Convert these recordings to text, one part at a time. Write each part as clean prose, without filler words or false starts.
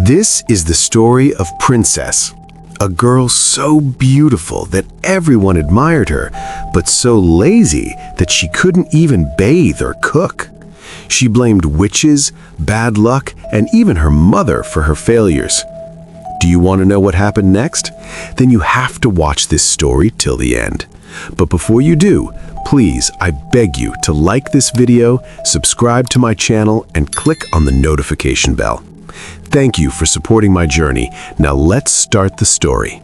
This is the story of Princess, a girl so beautiful that everyone admired her, but so lazy that she couldn't even bathe or cook. She blamed witches, bad luck, and even her mother for her failures. Do you want to know what happened next? Then you have to watch this story till the end. But before you do, please, I beg you to like this video, subscribe to my channel, and click on the notification bell. Thank you for supporting my journey. Now let's start the story.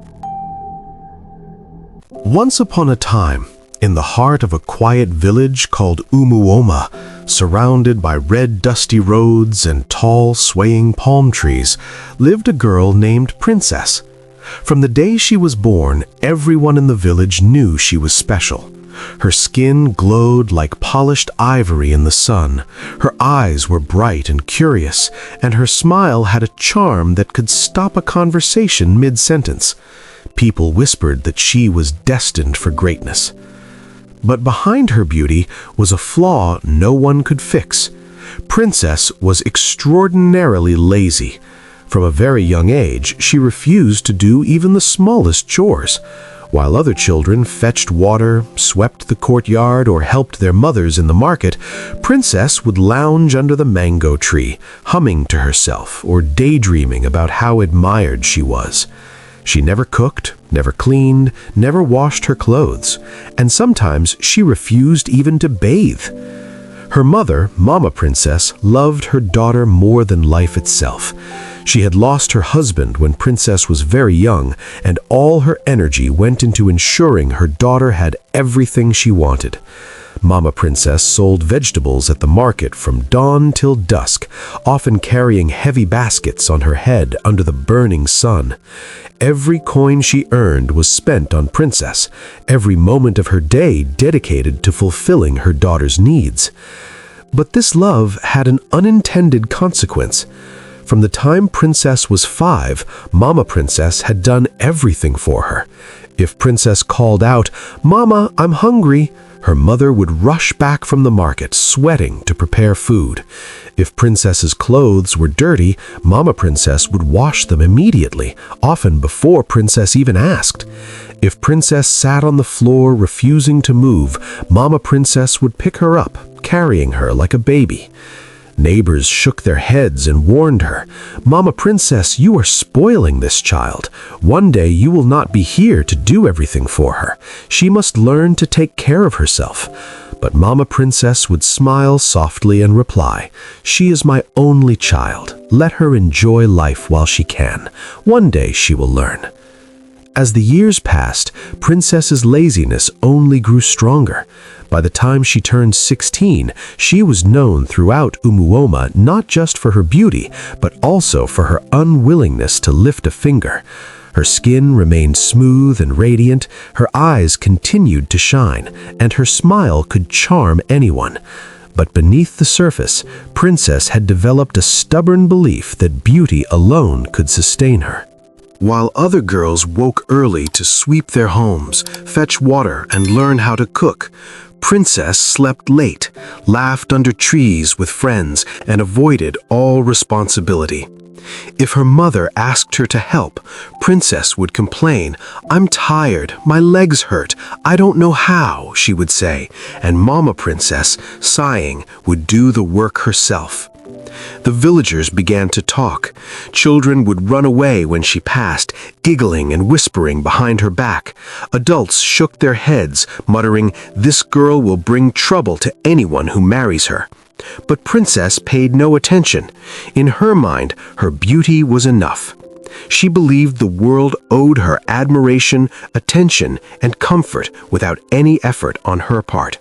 Once upon a time, in the heart of a quiet village called Umuoma, surrounded by red dusty roads and tall swaying palm trees, lived a girl named Princess. From the day she was born, everyone in the village knew she was special. Her skin glowed like polished ivory in the sun, her eyes were bright and curious, and her smile had a charm that could stop a conversation mid-sentence. People whispered that she was destined for greatness. But behind her beauty was a flaw no one could fix. Princess was extraordinarily lazy. From a very young age, she refused to do even the smallest chores. While other children fetched water, swept the courtyard, or helped their mothers in the market, Princess would lounge under the mango tree, humming to herself or daydreaming about how admired she was. She never cooked, never cleaned, never washed her clothes, and sometimes she refused even to bathe. Her mother, Mama Princess, loved her daughter more than life itself. She had lost her husband when Princess was very young, and all her energy went into ensuring her daughter had everything she wanted. Mama Princess sold vegetables at the market from dawn till dusk, often carrying heavy baskets on her head under the burning sun. Every coin she earned was spent on Princess, every moment of her day dedicated to fulfilling her daughter's needs. But this love had an unintended consequence. From the time Princess was 5, Mama Princess had done everything for her. If Princess called out, "Mama, I'm hungry," her mother would rush back from the market, sweating, to prepare food. If Princess's clothes were dirty, Mama Princess would wash them immediately, often before Princess even asked. If Princess sat on the floor refusing to move, Mama Princess would pick her up, carrying her like a baby. Neighbors shook their heads and warned her, "Mama Princess, you are spoiling this child. One day you will not be here to do everything for her. She must learn to take care of herself." But Mama Princess would smile softly and reply, "She is my only child. Let her enjoy life while she can. One day she will learn." As the years passed, Princess's laziness only grew stronger. By the time she turned 16, she was known throughout Umuoma not just for her beauty, but also for her unwillingness to lift a finger. Her skin remained smooth and radiant, her eyes continued to shine, and her smile could charm anyone. But beneath the surface, Princess had developed a stubborn belief that beauty alone could sustain her. While other girls woke early to sweep their homes, fetch water, and learn how to cook, Princess slept late, laughed under trees with friends, and avoided all responsibility. If her mother asked her to help, Princess would complain, "I'm tired, my legs hurt, I don't know how," she would say, and Mama Princess, sighing, would do the work herself. The villagers began to talk. Children would run away when she passed, giggling and whispering behind her back. Adults shook their heads, muttering, "This girl will bring trouble to anyone who marries her." But Princess paid no attention. In her mind, her beauty was enough. She believed the world owed her admiration, attention, and comfort without any effort on her part.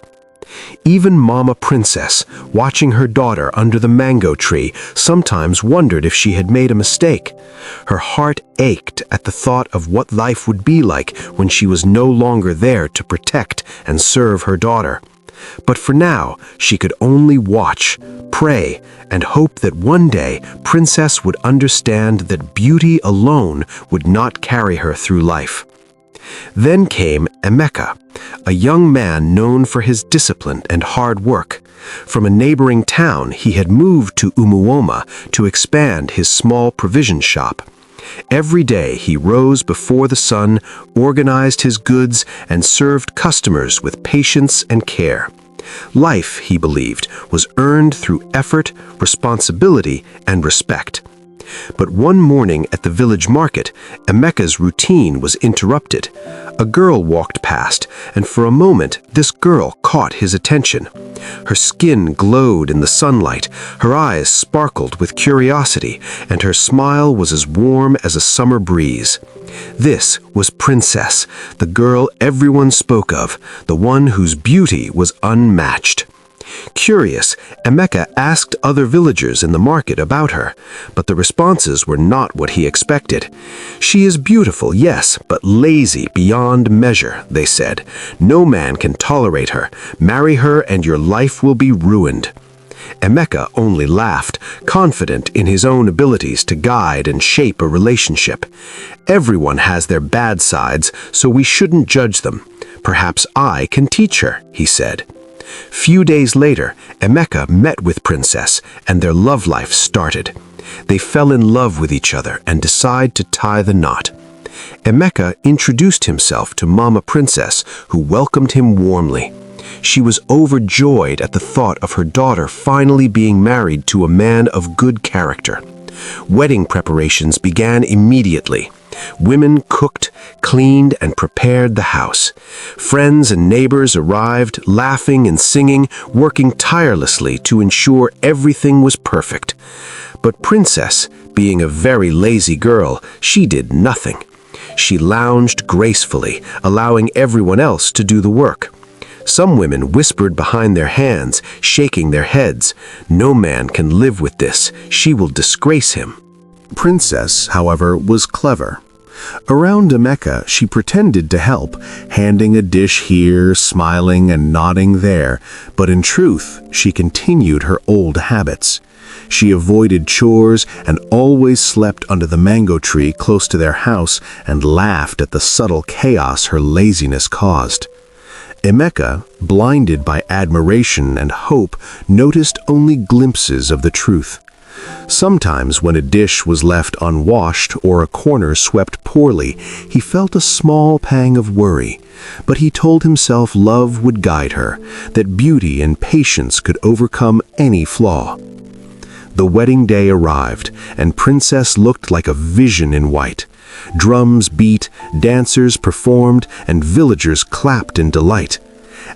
Even Mama Princess, watching her daughter under the mango tree, sometimes wondered if she had made a mistake. Her heart ached at the thought of what life would be like when she was no longer there to protect and serve her daughter. But for now, she could only watch, pray, and hope that one day Princess would understand that beauty alone would not carry her through life. Then came Amecha, a young man known for his discipline and hard work. From a neighboring town, he had moved to Umuoma to expand his small provision shop. Every day he rose before the sun, organized his goods, and served customers with patience and care. Life, he believed, was earned through effort, responsibility, and respect. But one morning at the village market, Amecha's routine was interrupted. A girl walked past, and for a moment this girl caught his attention. Her skin glowed in the sunlight, her eyes sparkled with curiosity, and her smile was as warm as a summer breeze. This was Princess, the girl everyone spoke of, the one whose beauty was unmatched. Curious, Amecha asked other villagers in the market about her, but the responses were not what he expected. "She is beautiful, yes, but lazy beyond measure," they said. "No man can tolerate her. Marry her and your life will be ruined." Amecha only laughed, confident in his own abilities to guide and shape a relationship. "Everyone has their bad sides, so we shouldn't judge them. Perhaps I can teach her," he said. Few days later, Amecha met with Princess, and their love life started. They fell in love with each other and decided to tie the knot. Amecha introduced himself to Mama Princess, who welcomed him warmly. She was overjoyed at the thought of her daughter finally being married to a man of good character. Wedding preparations began immediately. Women cooked, cleaned, and prepared the house. Friends and neighbors arrived, laughing and singing, working tirelessly to ensure everything was perfect. But Princess, being a very lazy girl, she did nothing. She lounged gracefully, allowing everyone else to do the work. Some women whispered behind their hands, shaking their heads, "No man can live with this. She will disgrace him." Princess, however, was clever. Around Amecha, she pretended to help, handing a dish here, smiling and nodding there, but in truth, she continued her old habits. She avoided chores and always slept under the mango tree close to their house and laughed at the subtle chaos her laziness caused. Amecha, blinded by admiration and hope, noticed only glimpses of the truth. Sometimes when a dish was left unwashed or a corner swept poorly, he felt a small pang of worry, but he told himself love would guide her, that beauty and patience could overcome any flaw. The wedding day arrived, and Princess looked like a vision in white. Drums beat, dancers performed, and villagers clapped in delight.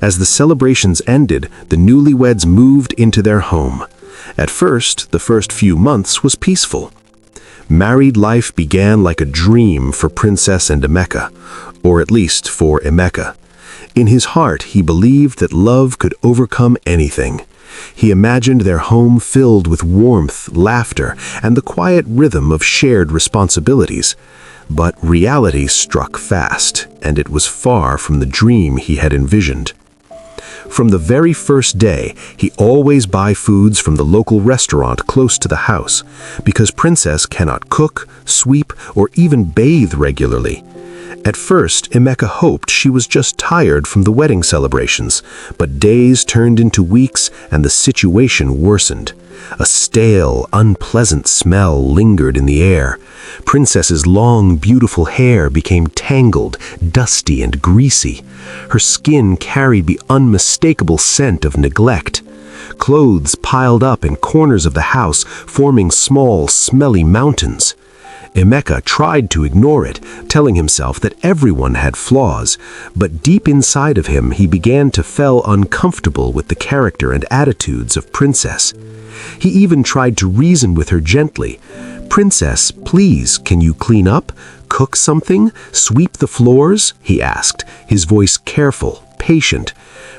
As the celebrations ended, the newlyweds moved into their home. At first, the first few months was peaceful. Married life began like a dream for Princess and Amecha, or at least for Amecha. In his heart, he believed that love could overcome anything. He imagined their home filled with warmth, laughter, and the quiet rhythm of shared responsibilities. But reality struck fast, and it was far from the dream he had envisioned. From the very first day, he always buy foods from the local restaurant close to the house, because Princess cannot cook, sweep, or even bathe regularly. At first, Amecha hoped she was just tired from the wedding celebrations, but days turned into weeks and the situation worsened. A stale, unpleasant smell lingered in the air. Princess's long, beautiful hair became tangled, dusty, and greasy. Her skin carried the unmistakable scent of neglect. Clothes piled up in corners of the house, forming small, smelly mountains. Amecha tried to ignore it, telling himself that everyone had flaws, but deep inside of him he began to feel uncomfortable with the character and attitudes of Princess. He even tried to reason with her gently. "Princess, please, can you clean up? Cook something? Sweep the floors?" he asked, his voice careful, patient.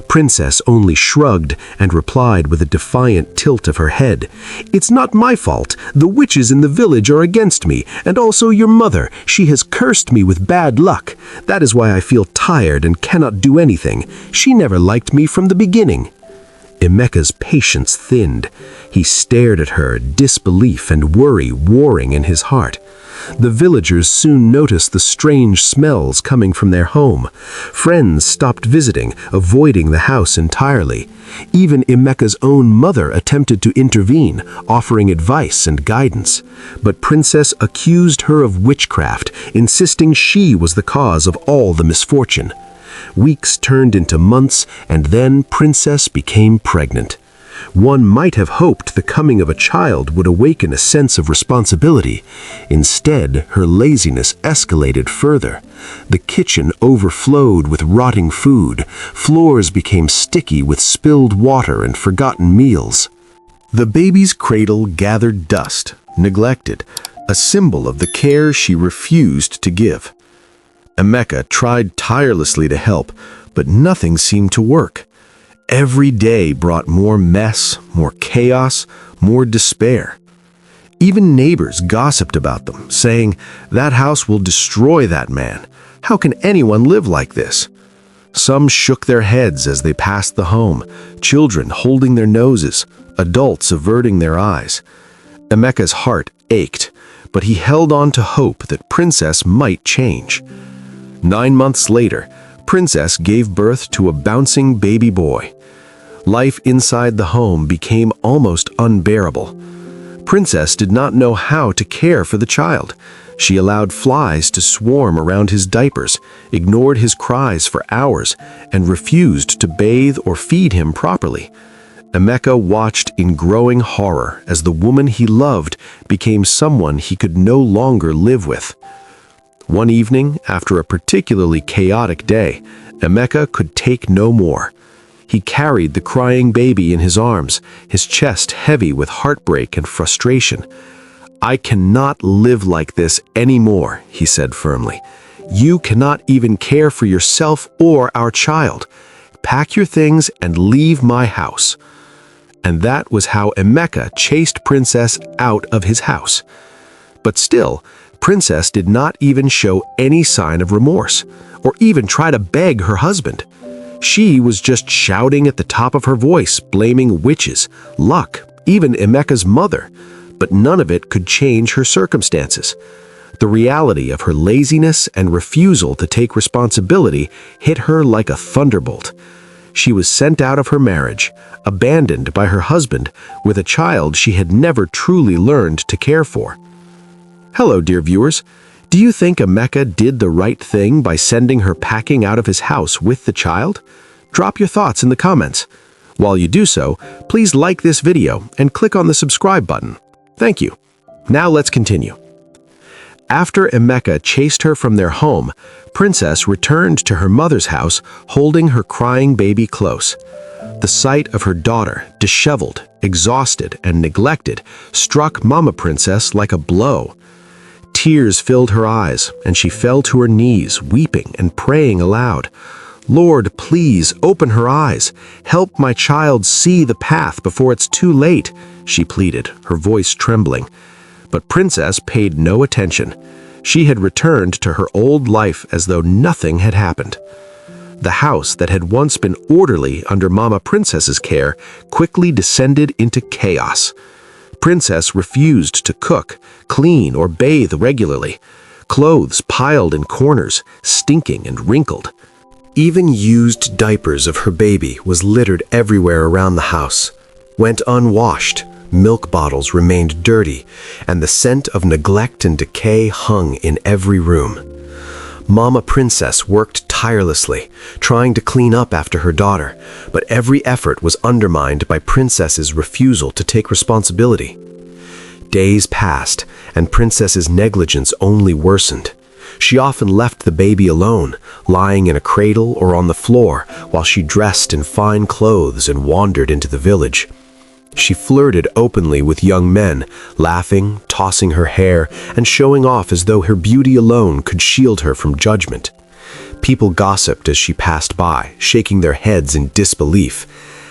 Princess only shrugged and replied with a defiant tilt of her head. "It's not my fault. The witches in the village are against me, and also your mother. She has cursed me with bad luck. That is why I feel tired and cannot do anything. She never liked me from the beginning." Amecha's patience thinned. He stared at her, disbelief and worry warring in his heart. The villagers soon noticed the strange smells coming from their home. Friends stopped visiting, avoiding the house entirely. Even Amecha's own mother attempted to intervene, offering advice and guidance. But Princess accused her of witchcraft, insisting she was the cause of all the misfortune. Weeks turned into months, and then Princess became pregnant. One might have hoped the coming of a child would awaken a sense of responsibility. Instead, her laziness escalated further. The kitchen overflowed with rotting food. Floors became sticky with spilled water and forgotten meals. The baby's cradle gathered dust, neglected, a symbol of the care she refused to give. Amecha tried tirelessly to help, but nothing seemed to work. Every day brought more mess, more chaos, more despair. Even neighbors gossiped about them, saying, "That house will destroy that man. How can anyone live like this?" Some shook their heads as they passed the home, children holding their noses, adults averting their eyes. Amecha's heart ached, but he held on to hope that Princess might change. 9 months later, Princess gave birth to a bouncing baby boy. Life inside the home became almost unbearable. Princess did not know how to care for the child. She allowed flies to swarm around his diapers, ignored his cries for hours, and refused to bathe or feed him properly. Amecha watched in growing horror as the woman he loved became someone he could no longer live with. One evening, after a particularly chaotic day, Amecha could take no more. He carried the crying baby in his arms, his chest heavy with heartbreak and frustration. "I cannot live like this anymore," he said firmly. "You cannot even care for yourself or our child. Pack your things and leave my house." And that was how Amecha chased Princess out of his house. But still, Princess did not even show any sign of remorse, or even try to beg her husband. She was just shouting at the top of her voice, blaming witches, luck, even Amecha's mother, but none of it could change her circumstances. The reality of her laziness and refusal to take responsibility hit her like a thunderbolt. She was sent out of her marriage, abandoned by her husband, with a child she had never truly learned to care for. Hello, dear viewers. Do you think Amecha did the right thing by sending her packing out of his house with the child? Drop your thoughts in the comments. While you do so, please like this video and click on the subscribe button. Thank you. Now let's continue. After Amecha chased her from their home, Princess returned to her mother's house holding her crying baby close. The sight of her daughter, disheveled, exhausted, and neglected, struck Mama Princess like a blow. Tears filled her eyes, and she fell to her knees, weeping and praying aloud. "Lord, please open her eyes. Help my child see the path before it's too late," she pleaded, her voice trembling. But Princess paid no attention. She had returned to her old life as though nothing had happened. The house that had once been orderly under Mama Princess's care quickly descended into chaos. Princess refused to cook, clean, or bathe regularly. Clothes piled in corners, stinking and wrinkled. Even used diapers of her baby was littered everywhere around the house. Went unwashed, milk bottles remained dirty, and the scent of neglect and decay hung in every room. Mama Princess worked tirelessly, trying to clean up after her daughter, but every effort was undermined by Princess's refusal to take responsibility. Days passed, and Princess's negligence only worsened. She often left the baby alone, lying in a cradle or on the floor, while she dressed in fine clothes and wandered into the village. She flirted openly with young men, laughing, tossing her hair, and showing off as though her beauty alone could shield her from judgment. People gossiped as she passed by, shaking their heads in disbelief.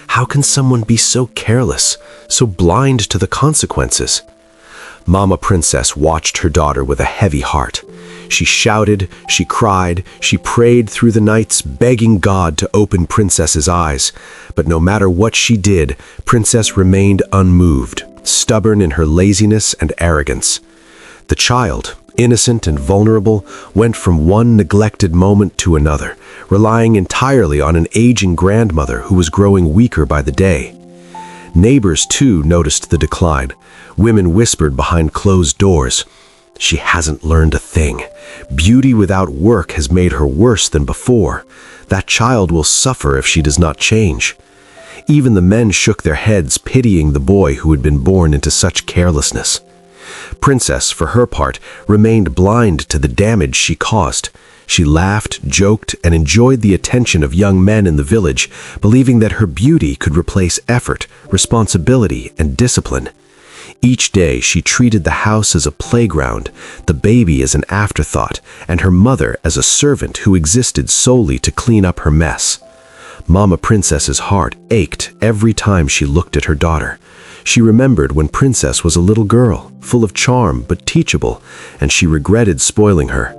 How can someone be so careless, so blind to the consequences? Mama Princess watched her daughter with a heavy heart. She shouted, she cried, she prayed through the nights, begging God to open Princess's eyes. But no matter what she did, Princess remained unmoved, stubborn in her laziness and arrogance. The child, innocent and vulnerable, went from one neglected moment to another, relying entirely on an aging grandmother who was growing weaker by the day. Neighbors, too, noticed the decline. Women whispered behind closed doors, "She hasn't learned a thing. Beauty without work has made her worse than before. That child will suffer if she does not change." Even the men shook their heads, pitying the boy who had been born into such carelessness. Princess, for her part, remained blind to the damage she caused. She laughed, joked, and enjoyed the attention of young men in the village, believing that her beauty could replace effort, responsibility, and discipline. Each day she treated the house as a playground, the baby as an afterthought, and her mother as a servant who existed solely to clean up her mess. Mama Princess's heart ached every time she looked at her daughter. She remembered when Princess was a little girl, full of charm but teachable, and she regretted spoiling her.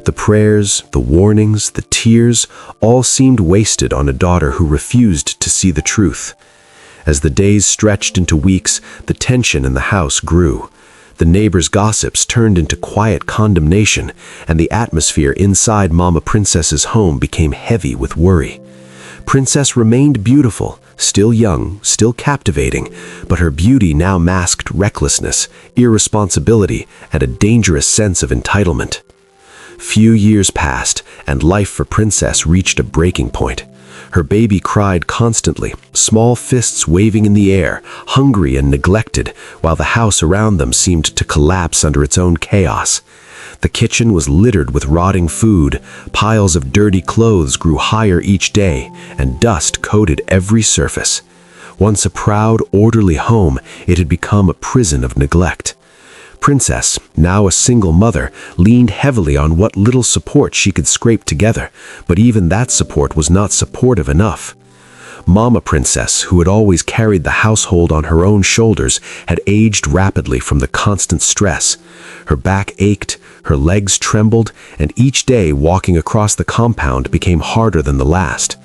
The prayers, the warnings, the tears, all seemed wasted on a daughter who refused to see the truth. As the days stretched into weeks, the tension in the house grew. The neighbors' gossips turned into quiet condemnation, and the atmosphere inside Mama Princess's home became heavy with worry. Princess remained beautiful, still young, still captivating, but her beauty now masked recklessness, irresponsibility, and a dangerous sense of entitlement. Few years passed, and life for Princess reached a breaking point. Her baby cried constantly, small fists waving in the air, hungry and neglected, while the house around them seemed to collapse under its own chaos. The kitchen was littered with rotting food, piles of dirty clothes grew higher each day, and dust coated every surface. Once a proud, orderly home, it had become a prison of neglect. Princess, now a single mother, leaned heavily on what little support she could scrape together, but even that support was not supportive enough. Mama Princess, who had always carried the household on her own shoulders, had aged rapidly from the constant stress. Her back ached, her legs trembled, and each day walking across the compound became harder than the last.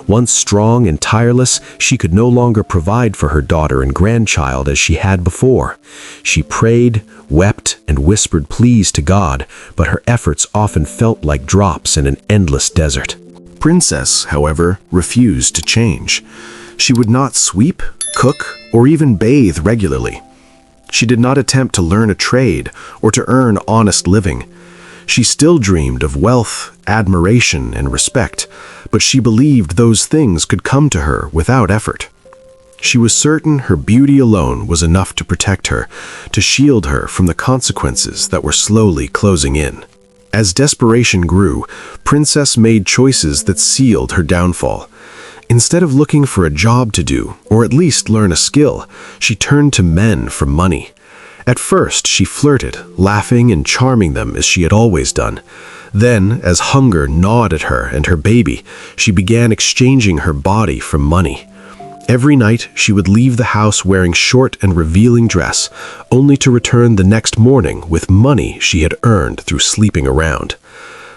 Once strong and tireless, she could no longer provide for her daughter and grandchild as she had before. She prayed, wept, and whispered pleas to God, but her efforts often felt like drops in an endless desert. Princess, however, refused to change. She would not sweep, cook, or even bathe regularly. She did not attempt to learn a trade or to earn honest living. She still dreamed of wealth, admiration, and respect, but she believed those things could come to her without effort. She was certain her beauty alone was enough to protect her, to shield her from the consequences that were slowly closing in. As desperation grew, Princess made choices that sealed her downfall. Instead of looking for a job to do, or at least learn a skill, she turned to men for money. At first, she flirted, laughing and charming them as she had always done. Then, as hunger gnawed at her and her baby, she began exchanging her body for money. Every night, she would leave the house wearing short and revealing dress, only to return the next morning with money she had earned through sleeping around.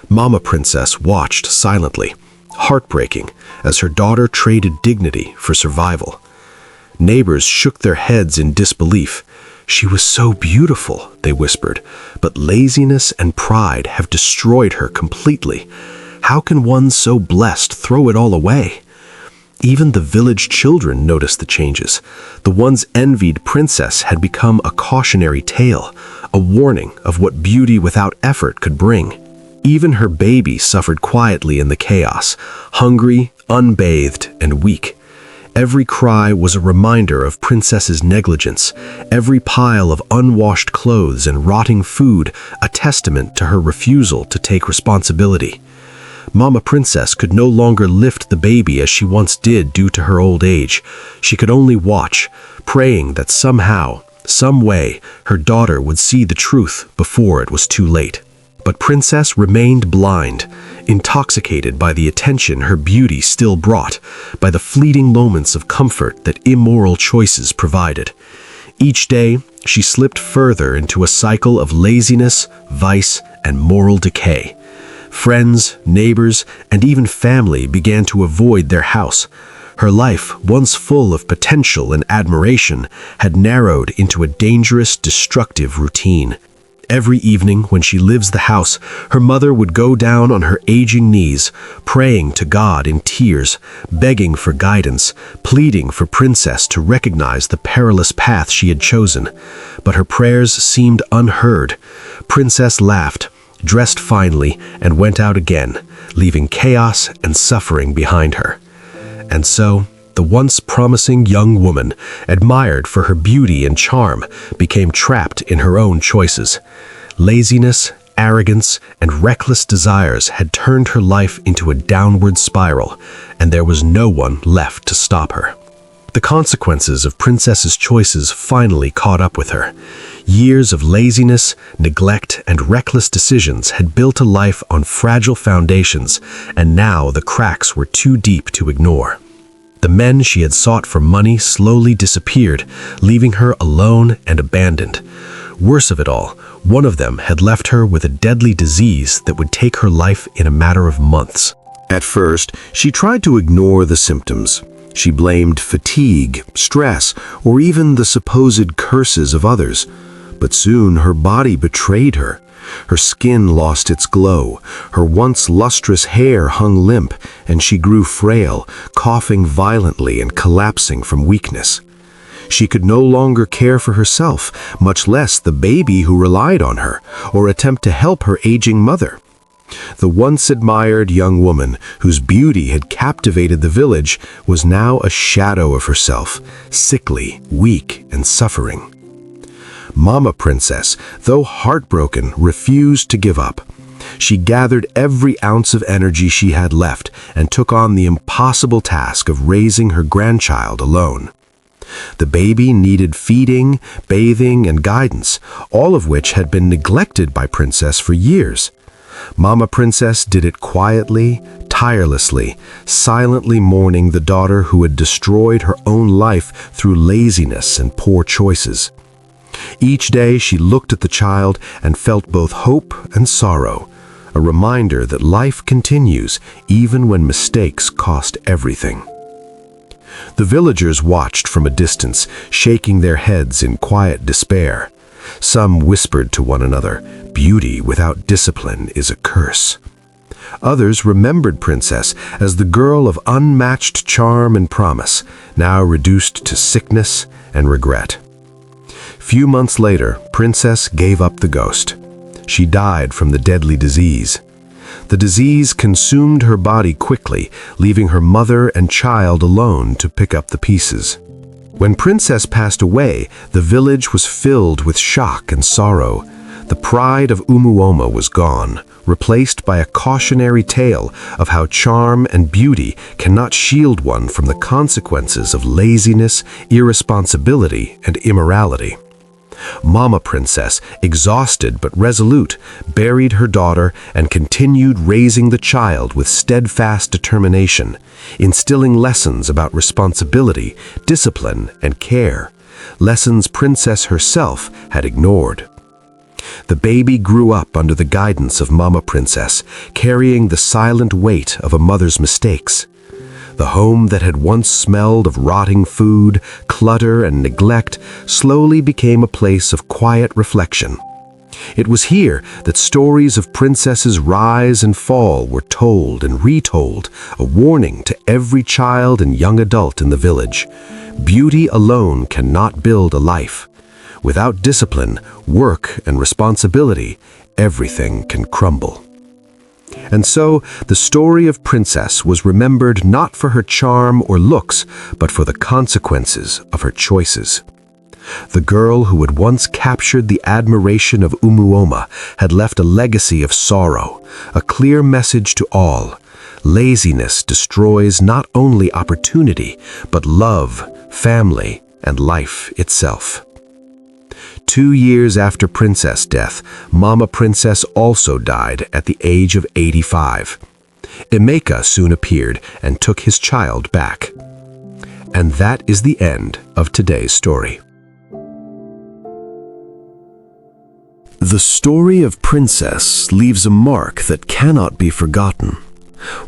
Mama Princess watched silently, heartbreaking, as her daughter traded dignity for survival. Neighbors shook their heads in disbelief. "She was so beautiful," they whispered, "but laziness and pride have destroyed her completely. How can one so blessed throw it all away?" Even the village children noticed the changes. The once envied princess had become a cautionary tale, a warning of what beauty without effort could bring. Even her baby suffered quietly in the chaos, hungry, unbathed, and weak. Every cry was a reminder of Princess's negligence, every pile of unwashed clothes and rotting food a testament to her refusal to take responsibility. Mama Princess could no longer lift the baby as she once did due to her old age. She could only watch, praying that somehow, some way, her daughter would see the truth before it was too late. But Princess remained blind, intoxicated by the attention her beauty still brought, by the fleeting moments of comfort that immoral choices provided. Each day, she slipped further into a cycle of laziness, vice, and moral decay. Friends, neighbors, and even family began to avoid their house. Her life, once full of potential and admiration, had narrowed into a dangerous, destructive routine. Every evening when she leaves the house, her mother would go down on her aging knees, praying to God in tears, begging for guidance, pleading for Princess to recognize the perilous path she had chosen. But her prayers seemed unheard. Princess laughed, dressed finely, and went out again, leaving chaos and suffering behind her. And so, the once promising young woman, admired for her beauty and charm, became trapped in her own choices. Laziness, arrogance, and reckless desires had turned her life into a downward spiral, and there was no one left to stop her. The consequences of Princess's choices finally caught up with her. Years of laziness, neglect, and reckless decisions had built a life on fragile foundations, and now the cracks were too deep to ignore. The men she had sought for money slowly disappeared, leaving her alone and abandoned. Worse of it all, one of them had left her with a deadly disease that would take her life in a matter of months. At first, she tried to ignore the symptoms. She blamed fatigue, stress, or even the supposed curses of others. But soon her body betrayed her. Her skin lost its glow, her once lustrous hair hung limp, and she grew frail, coughing violently and collapsing from weakness. She could no longer care for herself, much less the baby who relied on her, or attempt to help her aging mother. The once admired young woman, whose beauty had captivated the village, was now a shadow of herself, sickly, weak, and suffering. Mama Princess, though heartbroken, refused to give up. She gathered every ounce of energy she had left and took on the impossible task of raising her grandchild alone. The baby needed feeding, bathing, and guidance, all of which had been neglected by Princess for years. Mama Princess did it quietly, tirelessly, silently mourning the daughter who had destroyed her own life through laziness and poor choices. Each day she looked at the child and felt both hope and sorrow, a reminder that life continues even when mistakes cost everything. The villagers watched from a distance, shaking their heads in quiet despair. Some whispered to one another, "Beauty without discipline is a curse." Others remembered Princess as the girl of unmatched charm and promise, now reduced to sickness and regret. Few months later, Princess gave up the ghost. She died from the deadly disease. The disease consumed her body quickly, leaving her mother and child alone to pick up the pieces. When Princess passed away, the village was filled with shock and sorrow. The pride of Umuoma was gone, replaced by a cautionary tale of how charm and beauty cannot shield one from the consequences of laziness, irresponsibility, and immorality. Mama Princess, exhausted but resolute, buried her daughter and continued raising the child with steadfast determination, instilling lessons about responsibility, discipline, and care, lessons Princess herself had ignored. The baby grew up under the guidance of Mama Princess, carrying the silent weight of a mother's mistakes. The home that had once smelled of rotting food, clutter, and neglect slowly became a place of quiet reflection. It was here that stories of Princess's rise and fall were told and retold, a warning to every child and young adult in the village. Beauty alone cannot build a life. Without discipline, work, and responsibility, everything can crumble. And so, the story of Princess was remembered not for her charm or looks, but for the consequences of her choices. The girl who had once captured the admiration of Umuoma had left a legacy of sorrow, a clear message to all. Laziness destroys not only opportunity, but love, family, and life itself. 2 years after Princess' death, Mama Princess also died at the age of 85. Amecha soon appeared and took his child back. And that is the end of today's story. The story of Princess leaves a mark that cannot be forgotten.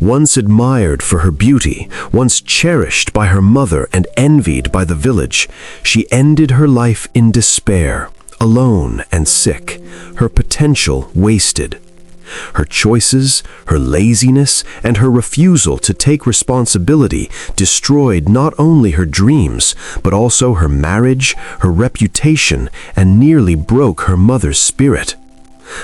Once admired for her beauty, once cherished by her mother and envied by the village, she ended her life in despair, alone and sick, her potential wasted. Her choices, her laziness, and her refusal to take responsibility destroyed not only her dreams, but also her marriage, her reputation, and nearly broke her mother's spirit.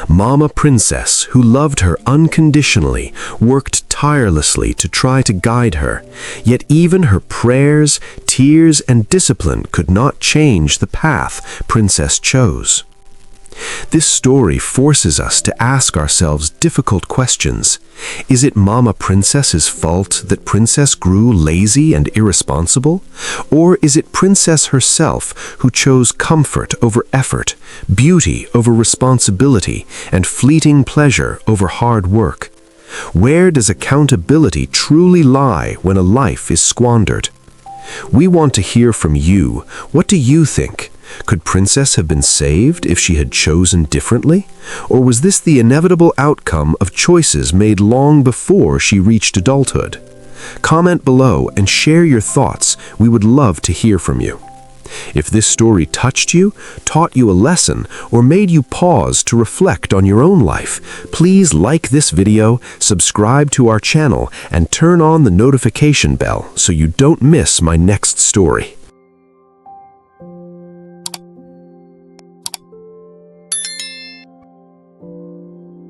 Mama Princess, who loved her unconditionally, worked tirelessly to try to guide her, yet even her prayers, tears, and discipline could not change the path Princess chose. This story forces us to ask ourselves difficult questions. Is it Mama Princess's fault that Princess grew lazy and irresponsible? Or is it Princess herself who chose comfort over effort, beauty over responsibility, and fleeting pleasure over hard work? Where does accountability truly lie when a life is squandered? We want to hear from you. What do you think? Could Princess have been saved if she had chosen differently? Or was this the inevitable outcome of choices made long before she reached adulthood? Comment below and share your thoughts. We would love to hear from you. If this story touched you, taught you a lesson, or made you pause to reflect on your own life, please like this video, subscribe to our channel, and turn on the notification bell so you don't miss my next story.